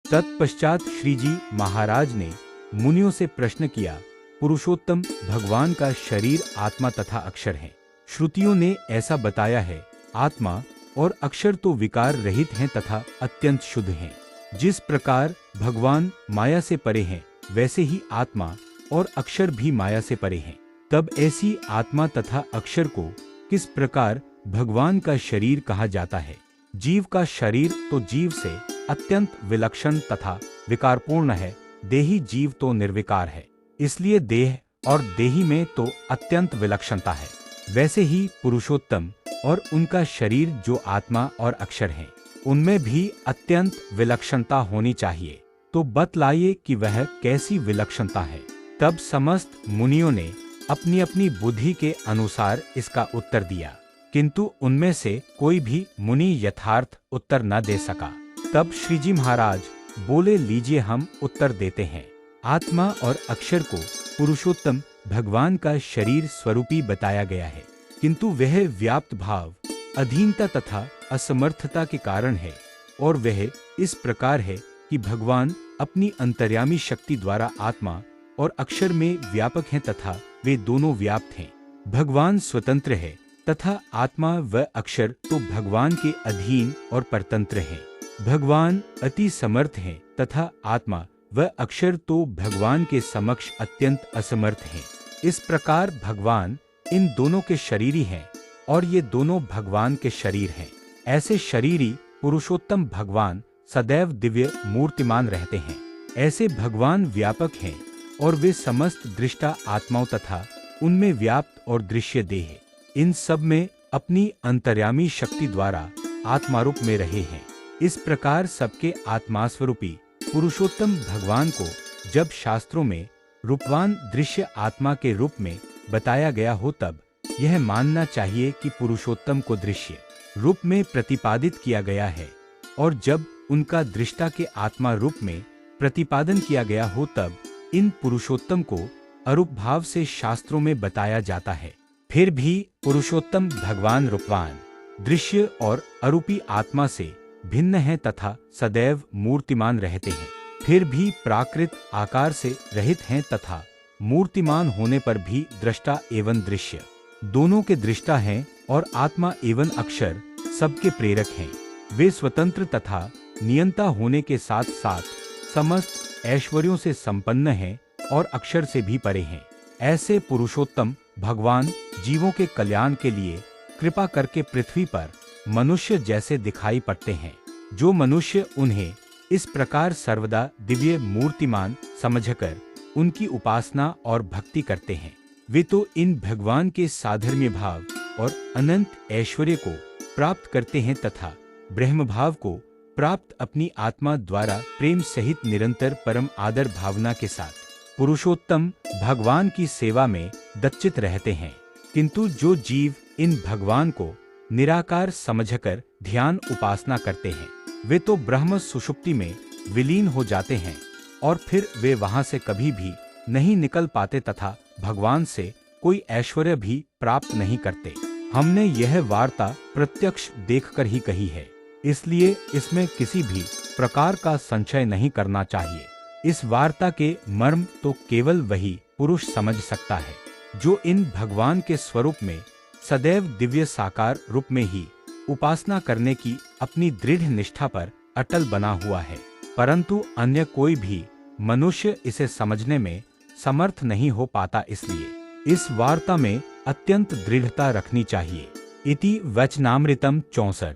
तत्पश्चात श्रीजी महाराज ने मुनियों से प्रश्न किया, पुरुषोत्तम भगवान का शरीर आत्मा तथा अक्षर है। श्रुतियों ने ऐसा बताया है, आत्मा और अक्षर तो विकार रहित हैं तथा अत्यंत शुद्ध हैं। जिस प्रकार भगवान माया से परे हैं, वैसे ही आत्मा और अक्षर भी माया से परे हैं। तब ऐसी आत्मा तथा अक्षर को किस प्रकार भगवान का शरीर कहा जाता है? जीव का शरीर तो जीव से अत्यंत विलक्षण तथा विकारपूर्ण है, देही जीव तो निर्विकार है, इसलिए देह और देही में तो अत्यंत विलक्षणता है। वैसे ही पुरुषोत्तम और उनका शरीर जो आत्मा और अक्षर हैं, उनमें भी अत्यंत विलक्षणता होनी चाहिए। तो बतलाइए कि वह कैसी विलक्षणता है। तब समस्त मुनियों ने अपनी अपनी बुद्धि के अनुसार इसका उत्तर दिया, किंतु उनमें से कोई भी मुनि यथार्थ उत्तर न दे सका। तब श्रीजी महाराज बोले, लीजिए हम उत्तर देते हैं। आत्मा और अक्षर को पुरुषोत्तम भगवान का शरीर स्वरूपी बताया गया है, किंतु वह व्याप्त भाव, अधीनता तथा असमर्थता के कारण है, और वह इस प्रकार है कि भगवान अपनी अंतर्यामी शक्ति द्वारा आत्मा और अक्षर में व्यापक हैं तथा वे दोनों व्याप्त हैं। भगवान स्वतंत्र है तथा आत्मा व अक्षर तो भगवान के अधीन और परतंत्र हैं। भगवान अति समर्थ हैं तथा आत्मा व अक्षर तो भगवान के समक्ष अत्यंत असमर्थ हैं। इस प्रकार भगवान इन दोनों के शरीरी हैं और ये दोनों भगवान के शरीर हैं। ऐसे शरीरी पुरुषोत्तम भगवान सदैव दिव्य मूर्तिमान रहते हैं। ऐसे भगवान व्यापक हैं और वे समस्त दृष्टा आत्माओं तथा उनमें व्याप्त और दृश्य देह, इन सब में अपनी अंतर्यामी शक्ति द्वारा आत्मारूप में रहे हैं। इस प्रकार सबके आत्मास्वरूपी पुरुषोत्तम भगवान को जब शास्त्रों में रूपवान दृश्य आत्मा के रूप में बताया गया हो, तब यह मानना चाहिए कि पुरुषोत्तम को दृश्य रूप में प्रतिपादित किया गया है, और जब उनका दृष्टा के आत्मा रूप में प्रतिपादन किया गया हो, तब इन पुरुषोत्तम को अरूप भाव से शास्त्रों में बताया जाता है। फिर भी पुरुषोत्तम भगवान रूपवान दृश्य और अरूपी आत्मा से भिन्न हैं तथा सदैव मूर्तिमान रहते हैं। फिर भी प्राकृत आकार से रहित हैं तथा मूर्तिमान होने पर भी दृष्टा एवं दृश्य दोनों के दृष्टा हैं, और आत्मा एवं अक्षर सबके प्रेरक हैं। वे स्वतंत्र तथा नियंता होने के साथ साथ समस्त ऐश्वर्यों से संपन्न हैं और अक्षर से भी परे हैं। ऐसे पुरुषोत्तम भगवान जीवों के कल्याण के लिए कृपा करके पृथ्वी पर मनुष्य जैसे दिखाई पड़ते हैं। जो मनुष्य उन्हें इस प्रकार सर्वदा दिव्य मूर्तिमान समझकर उनकी उपासना और भक्ति करते हैं, वे तो इन भगवान के साधर्म्य भाव और अनंत ऐश्वर्य को प्राप्त करते हैं तथा ब्रह्म भाव को प्राप्त अपनी आत्मा द्वारा प्रेम सहित निरंतर परम आदर भावना के साथ पुरुषोत्तम भगवान की सेवा में दच्चित रहते हैं। किंतु जो जीव इन भगवान को निराकार समझकर ध्यान उपासना करते हैं, वे तो ब्रह्म सुषुप्ति में विलीन हो जाते हैं और फिर वे वहां से कभी भी नहीं निकल पाते तथा भगवान से कोई ऐश्वर्य भी प्राप्त नहीं करते। हमने यह वार्ता प्रत्यक्ष देखकर ही कही है, इसलिए इसमें किसी भी प्रकार का संशय नहीं करना चाहिए। इस वार्ता के मर्म तो केवल वही पुरुष समझ सकता है जो इन भगवान के स्वरूप में सदैव दिव्य साकार रूप में ही उपासना करने की अपनी दृढ़ निष्ठा पर अटल बना हुआ है, परंतु अन्य कोई भी मनुष्य इसे समझने में समर्थ नहीं हो पाता। इसलिए इस वार्ता में अत्यंत दृढ़ता रखनी चाहिए। इति वचनामृतम 64।